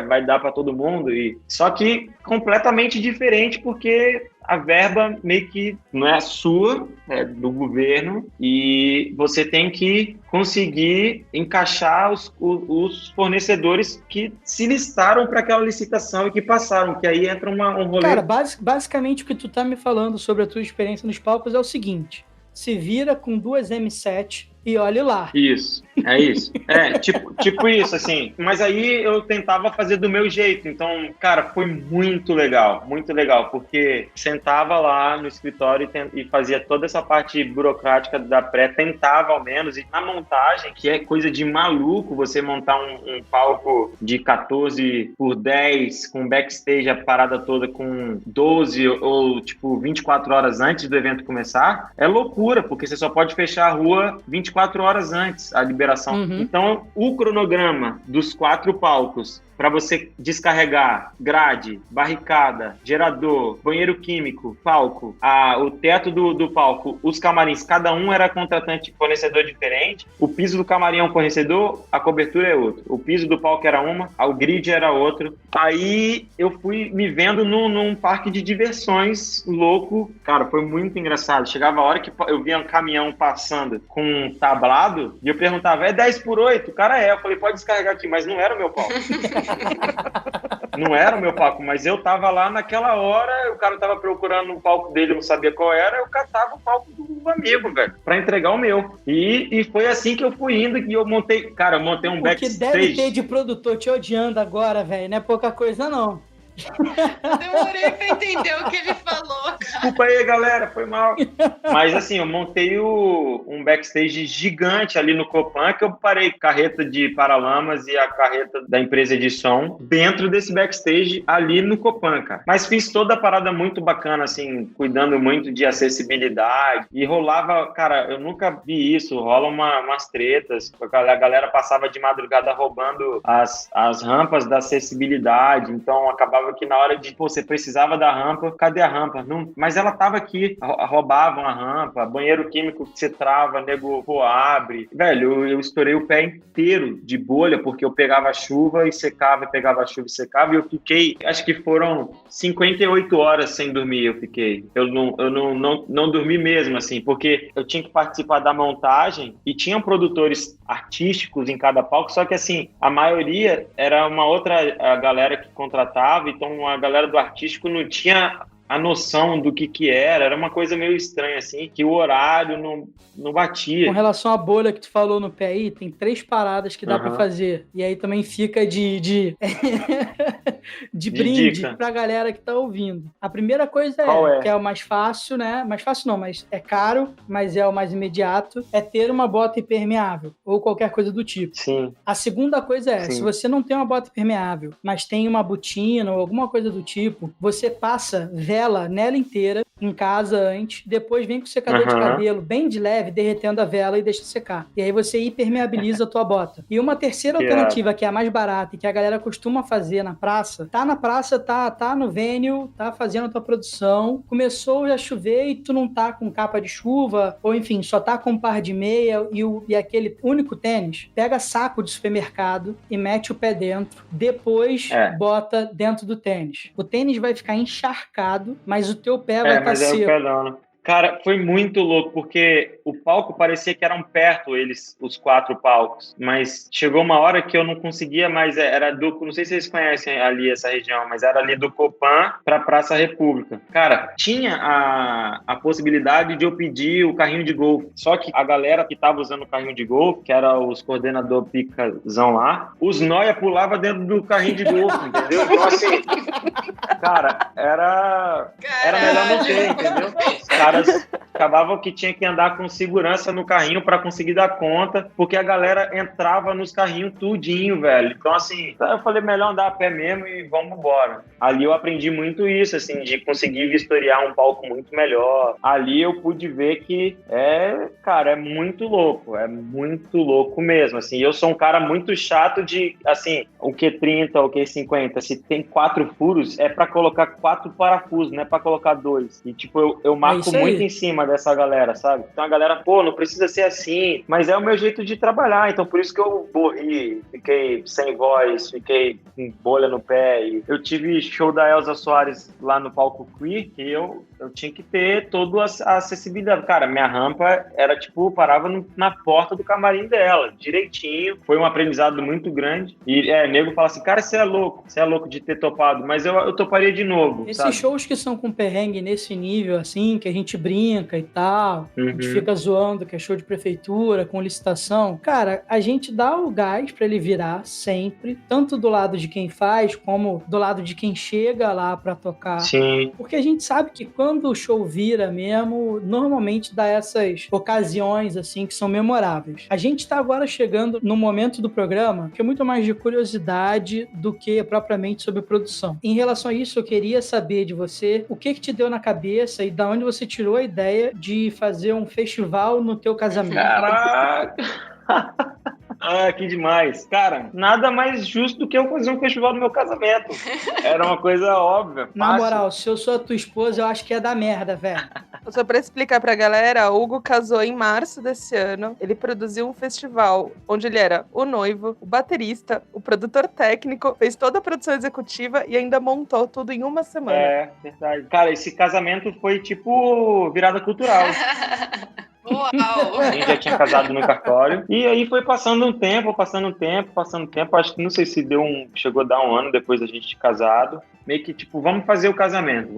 vai dar para todo mundo, só que completamente diferente, porque a verba meio que não é sua, é do governo, e você tem que conseguir encaixar os fornecedores que se listaram para aquela licitação e que passaram, que aí entra um rolê. Cara, basicamente o que tu tá me falando sobre a tua experiência nos palcos é o seguinte: se vira com 2 M7 e olhe lá. Isso, é isso. Tipo isso, assim. Mas aí eu tentava fazer do meu jeito. Então, cara, foi muito legal, porque sentava lá no escritório e fazia toda essa parte burocrática da pré, tentava ao menos, e na montagem, que é coisa de maluco, você montar um palco de 14 por 10, com backstage, a parada toda com 12 ou, tipo, 24 horas antes do evento começar, é loucura, porque você só pode fechar a rua 24 horas antes, a liberação. Então, o cronograma dos 4 palcos, para você descarregar grade, barricada, gerador, banheiro químico, palco, o teto do palco, os camarins, cada um era contratante, fornecedor diferente. O piso do camarim é um fornecedor, a cobertura é outro. O piso do palco era o grid era outro. Aí eu fui me vendo num parque de diversões louco. Cara, foi muito engraçado. Chegava a hora que eu via um caminhão passando com um tablado e eu perguntava, é 10 por 8? O cara Eu falei, pode descarregar aqui, mas não era o meu palco. Não era o meu palco, mas eu tava lá naquela hora, o cara tava procurando o palco dele, eu não sabia qual era, eu catava o palco do amigo, velho, pra entregar o meu. E foi assim que eu fui indo, e eu montei um backstage. O que deve ter de produtor te odiando agora, velho, não é pouca coisa, não. Demorei pra entender o que ele falou. Desculpa aí, galera, foi mal. Mas assim, eu montei um backstage gigante ali no Copan, que eu parei carreta de Paralamas e a carreta da empresa de som dentro desse backstage ali no Copan, cara. Mas fiz toda a parada muito bacana, assim, cuidando muito de acessibilidade. E rolava, cara, eu nunca vi isso, rola umas tretas. A galera passava de madrugada roubando as rampas da acessibilidade. Então acabava que na hora de, pô, você precisava da rampa, cadê a rampa? Não, mas ela tava aqui, roubavam a rampa, banheiro químico que você trava, nego, pô, abre. Velho, eu estourei o pé inteiro de bolha, porque eu pegava a chuva e secava, pegava a chuva e secava, e eu fiquei, acho que foram 58 horas sem dormir, eu fiquei. Eu não dormi mesmo, assim, porque eu tinha que participar da montagem e tinham produtores artísticos em cada palco, só que, assim, a maioria era uma outra galera que contratava, então a galera do artístico não tinha a noção do que era uma coisa meio estranha, assim, que o horário não batia. Com relação à bolha que tu falou no pé aí, tem 3 paradas que dá pra fazer. E aí também fica de brinde dica pra galera que tá ouvindo. A primeira coisa que é o mais fácil, né? Mais fácil não, mas é caro, mas é o mais imediato, é ter uma bota impermeável ou qualquer coisa do tipo. Sim. A segunda coisa Sim. se você não tem uma bota impermeável, mas tem uma botina ou alguma coisa do tipo, você passa vela nela inteira em casa antes, depois vem com o secador de cabelo bem de leve, derretendo a vela e deixa secar. E aí você impermeabiliza a tua bota. E uma terceira alternativa, que é a mais barata e que a galera costuma fazer na praça, tá na praça, tá no venue, tá fazendo a tua produção, começou a chover e tu não tá com capa de chuva, ou enfim, só tá com um par de meia e aquele único tênis, pega saco de supermercado e mete o pé dentro, depois bota dentro do tênis. O tênis vai ficar encharcado, mas o teu pé vai estar seco. O pedão, né? Cara, foi muito louco, porque o palco parecia que eram perto, os 4 palcos, mas chegou uma hora que eu não conseguia mais, não sei se vocês conhecem ali essa região, mas era ali do Copan pra Praça República. Cara, tinha a possibilidade de eu pedir o carrinho de golfe, só que a galera que tava usando o carrinho de golfe, que era os coordenador picazão lá, os noia pulava dentro do carrinho de golfe, entendeu? Então, assim, cara, era melhor não ter, entendeu? Os caras acabavam que tinha que andar com segurança no carrinho para conseguir dar conta, porque a galera entrava nos carrinhos tudinho, velho. Então, assim, eu falei, melhor andar a pé mesmo e vamos embora. Ali eu aprendi muito isso, assim, de conseguir vistoriar um palco muito melhor. Ali eu pude ver que é muito louco mesmo, assim. Eu sou um cara muito chato de, assim, o Q30, o Q50, se tem 4 furos, é para colocar 4 parafusos, não é para colocar 2. E, tipo, eu marco muito em cima dessa galera, sabe? Então a galera, pô, não precisa ser assim, mas é o meu jeito de trabalhar, então por isso que eu morri, fiquei sem voz, fiquei com bolha no pé. E eu tive show da Elza Soares lá no palco Queer, que eu tinha que ter toda a acessibilidade. Cara, minha rampa era tipo, parava na porta do camarim dela, direitinho. Foi um aprendizado muito grande. E nego fala assim, cara, você é louco de ter topado, mas eu toparia de novo. Esses sabe? shows que são com perrengue nesse nível, assim, que a gente brinca e tal, a gente fica zoando que é show de prefeitura, com licitação, cara, a gente dá o gás pra ele virar sempre, tanto do lado de quem faz, como do lado de quem chega lá pra tocar. Sim. Porque a gente sabe que quando o show vira mesmo, normalmente dá essas ocasiões, assim, que são memoráveis. A gente tá agora chegando no momento do programa que é muito mais de curiosidade do que propriamente sobre produção. Em relação a isso, eu queria saber de você o que te deu na cabeça e da onde você tirou a ideia de fazer um festival no teu casamento. Caraca! Que demais. Cara, nada mais justo do que eu fazer um festival no meu casamento. Era uma coisa óbvia. Na moral, se eu sou a tua esposa, eu acho que ia dar merda, velho. Só pra explicar pra galera, o Hugo casou em março desse ano. Ele produziu um festival onde ele era o noivo, o baterista, o produtor técnico, fez toda a produção executiva e ainda montou tudo em uma semana. É, verdade. Cara, esse casamento foi tipo virada cultural. Uau! A gente já tinha casado no cartório. E aí foi passando um tempo. Acho que não sei se chegou a dar um ano depois da gente casado. Meio que tipo, vamos fazer o casamento.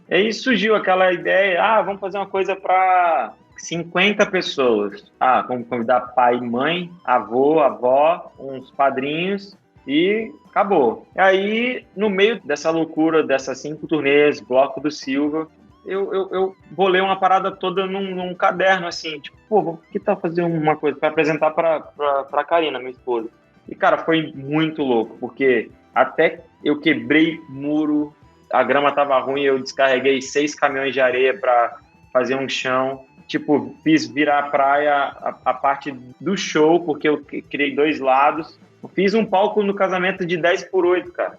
E aí surgiu aquela ideia, vamos fazer uma coisa para 50 pessoas. Vamos convidar pai, mãe, avô, avó, uns padrinhos e acabou. E aí, no meio dessa loucura, dessas 5 turnês, Bloco do Silva, eu bolei uma parada toda num caderno, assim, tipo, pô, que tal fazer uma coisa para apresentar pra Karina, minha esposa. E, cara, foi muito louco, porque até eu quebrei muro, a grama tava ruim, eu descarreguei 6 caminhões de areia para fazer um chão. Tipo, fiz virar a praia a parte do show, porque eu criei 2 lados. Eu fiz um palco no casamento de 10x8, cara.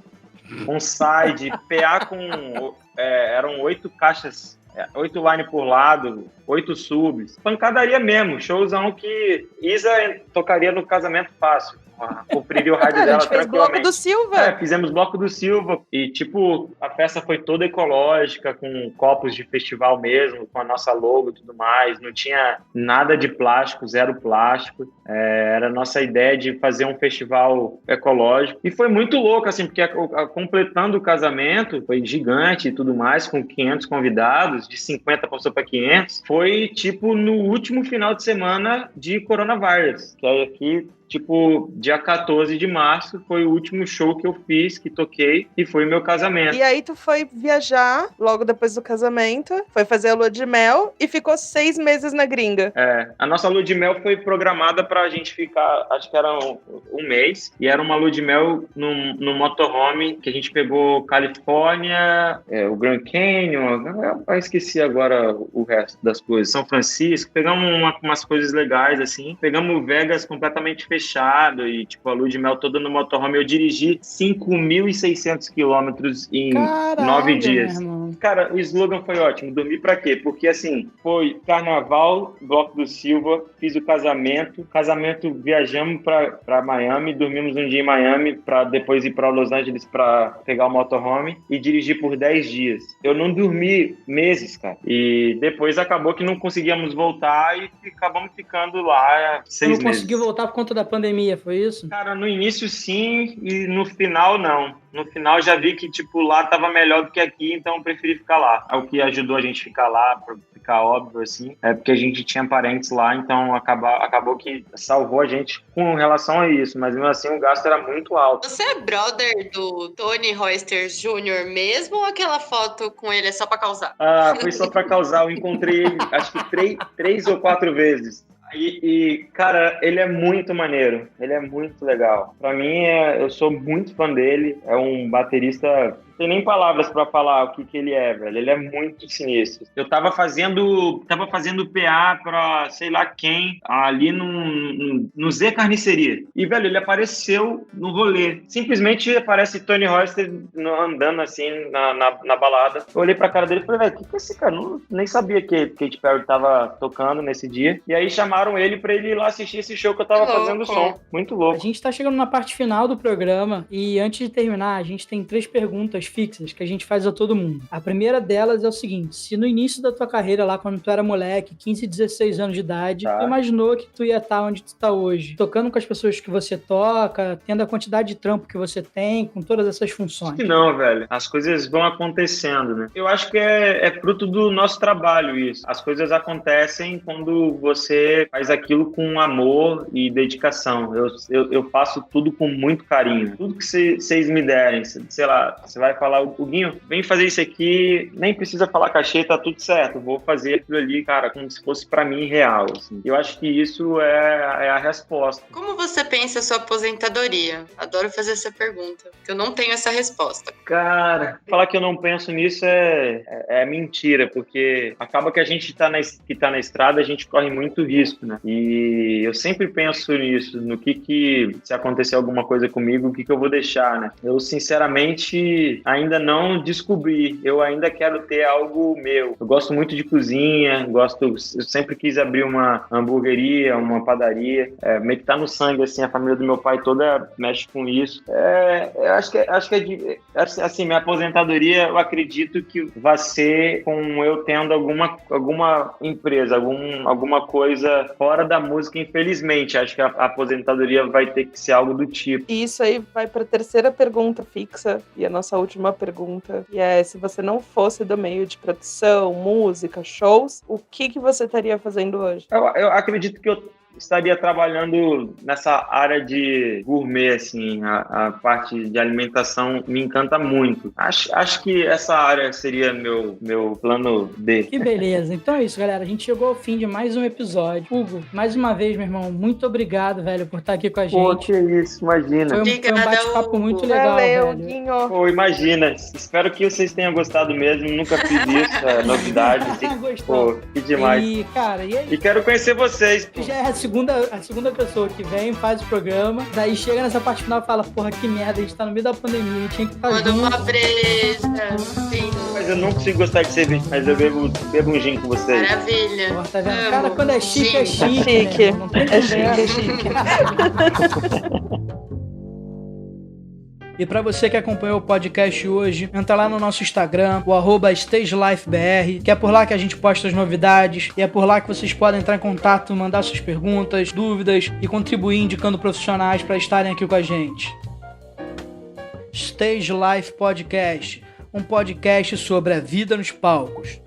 Um side, PA com... eram 8 caixas, 8 line por lado, 8 subs. Pancadaria mesmo, showzão que Isa tocaria no casamento fácil. Cumpriria o rádio dela tranquilamente. A gente fez Bloco do Silva. Fizemos Bloco do Silva. E, tipo, a festa foi toda ecológica, com copos de festival mesmo, com a nossa logo e tudo mais. Não tinha nada de plástico, 0 plástico. Era a nossa ideia de fazer um festival ecológico. E foi muito louco, assim, porque completando o casamento, foi gigante e tudo mais, com 500 convidados, de 50 passou para 500. Foi, tipo, no último final de semana de coronavírus, que aí aqui... Tipo, dia 14 de março foi o último show que eu fiz, que toquei, e foi meu casamento. E aí tu foi viajar logo depois do casamento, foi fazer a lua de mel e ficou 6 meses na gringa. A nossa lua de mel foi programada pra gente ficar, acho que era um mês, e era uma lua de mel no motorhome, que a gente pegou Califórnia, o Grand Canyon, eu esqueci agora o resto das coisas, São Francisco, pegamos umas coisas legais, assim, pegamos Vegas completamente fechado, e tipo, a lua de mel toda no motorhome. Eu dirigi 5.600 quilômetros em 9 dias. Cara, o slogan foi ótimo. Dormir pra quê? Porque assim, foi carnaval, Bloco do Silva, fiz o casamento, viajamos pra Miami, dormimos um dia em Miami pra depois ir pra Los Angeles pra pegar o motorhome e dirigir por 10 dias. Eu não dormi meses, cara. E depois acabou que não conseguíamos voltar e acabamos ficando lá 6 meses. Não conseguiu voltar por conta da pandemia, foi isso? Cara, no início sim, e no final não. No final já vi que, tipo, lá tava melhor do que aqui, então eu preferi ficar lá. É o que ajudou a gente a ficar lá, pra ficar óbvio, assim. É porque a gente tinha parentes lá, então acabou que salvou a gente com relação a isso. Mas mesmo assim o gasto era muito alto. Você é brother do Tony Royster Jr. mesmo ou aquela foto com ele é só pra causar? Foi só pra causar. Eu encontrei ele, acho que 3 ou 4 vezes. Cara, ele é muito maneiro, ele é muito legal. Pra mim, eu sou muito fã dele, é um baterista... Não tem nem palavras pra falar o que ele é, velho. Ele é muito sinistro. Eu tava fazendo PA pra sei lá quem, ali no Zé Carniceria. E, velho, ele apareceu no rolê. Simplesmente aparece Tony Royster andando assim na balada. Eu olhei pra cara dele e falei, velho, que é esse cara? Nem sabia que Katy Perry tava tocando nesse dia. E aí chamaram ele pra ele ir lá assistir esse show que eu tava fazendo som. Muito louco. A gente tá chegando na parte final do programa e antes de terminar, a gente tem 3 perguntas fixas que a gente faz a todo mundo. A primeira delas é o seguinte: se no início da tua carreira lá, quando tu era moleque, 15, 16 anos de idade, tu imaginou que tu ia estar onde tu tá hoje, tocando com as pessoas que você toca, tendo a quantidade de trampo que você tem, com todas essas funções? Acho que não, velho. As coisas vão acontecendo, né? Eu acho que é fruto do nosso trabalho isso. As coisas acontecem quando você faz aquilo com amor e dedicação. Eu faço tudo com muito carinho. Tudo que vocês me derem, sei lá, você vai falar, o Guinho, vem fazer isso aqui, nem precisa falar cachê, tá tudo certo. Vou fazer aquilo ali, cara, como se fosse pra mim real. Assim. Eu acho que isso é a resposta. Como você pensa a sua aposentadoria? Adoro fazer essa pergunta, porque eu não tenho essa resposta. Cara, falar que eu não penso nisso é mentira, porque acaba que a gente que tá na estrada, a gente corre muito risco, né? E eu sempre penso nisso, no que se acontecer alguma coisa comigo, o que eu vou deixar, né? Eu, sinceramente, ainda não descobri. Eu ainda quero ter algo meu. Eu gosto muito de cozinha, eu sempre quis abrir uma hamburgueria, uma padaria. Meio que tá no sangue, assim, a família do meu pai toda mexe com isso. Eu acho que assim, minha aposentadoria, eu acredito que vai ser com eu tendo alguma empresa, alguma coisa fora da música, infelizmente. Acho que a aposentadoria vai ter que ser algo do tipo. E isso aí vai para a terceira pergunta fixa e a nossa última pergunta, e se você não fosse do meio de produção, música, shows, o que você estaria fazendo hoje? Eu acredito que estaria trabalhando nessa área de gourmet, assim, a parte de alimentação me encanta muito. Acho que essa área seria meu plano B. Que beleza. Então é isso, galera. A gente chegou ao fim de mais um episódio. Hugo, mais uma vez, meu irmão, muito obrigado, velho, por estar aqui com a gente. Pô, que isso, imagina. Foi um bate-papo muito legal, Valeu, velho. Guinho. Pô, imagina. Espero que vocês tenham gostado mesmo. Nunca fiz isso, é novidade. Gostou. Pô, que demais. E, cara, e aí? E quero conhecer vocês. Pô. Já é a segunda pessoa que vem, faz o programa, daí chega nessa parte final e fala, porra, que merda, a gente tá no meio da pandemia, a gente tinha que estar Manda junto. uma breja. Sim. Mas eu não consigo gostar de cerveja, mas eu bebo um gin com vocês. Maravilha. Porra, tá vendo? Amo. Cara, quando é chique, é Sim. chique. É chique. Né? Não tem É chique, conversa. é chique. E pra você que acompanhou o podcast hoje, entra lá no nosso Instagram, o @StageLifeBR, que é por lá que a gente posta as novidades, e é por lá que vocês podem entrar em contato, mandar suas perguntas, dúvidas e contribuir indicando profissionais para estarem aqui com a gente. Stage Life Podcast, um podcast sobre a vida nos palcos.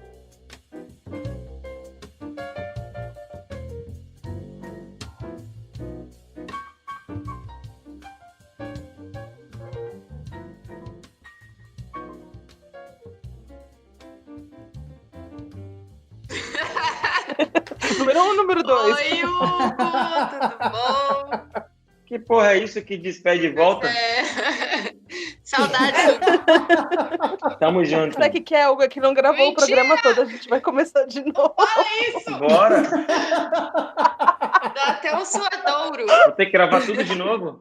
Número 1, número 2. Oi, Hugo, tudo bom? Que porra é isso que despede e volta? Saudades, Hugo. Tamo junto. Será que quer algo que não gravou Mentira! o programa todo? A gente vai começar de novo. Isso, Bora. dá até um suadouro. Vou ter que gravar tudo de novo?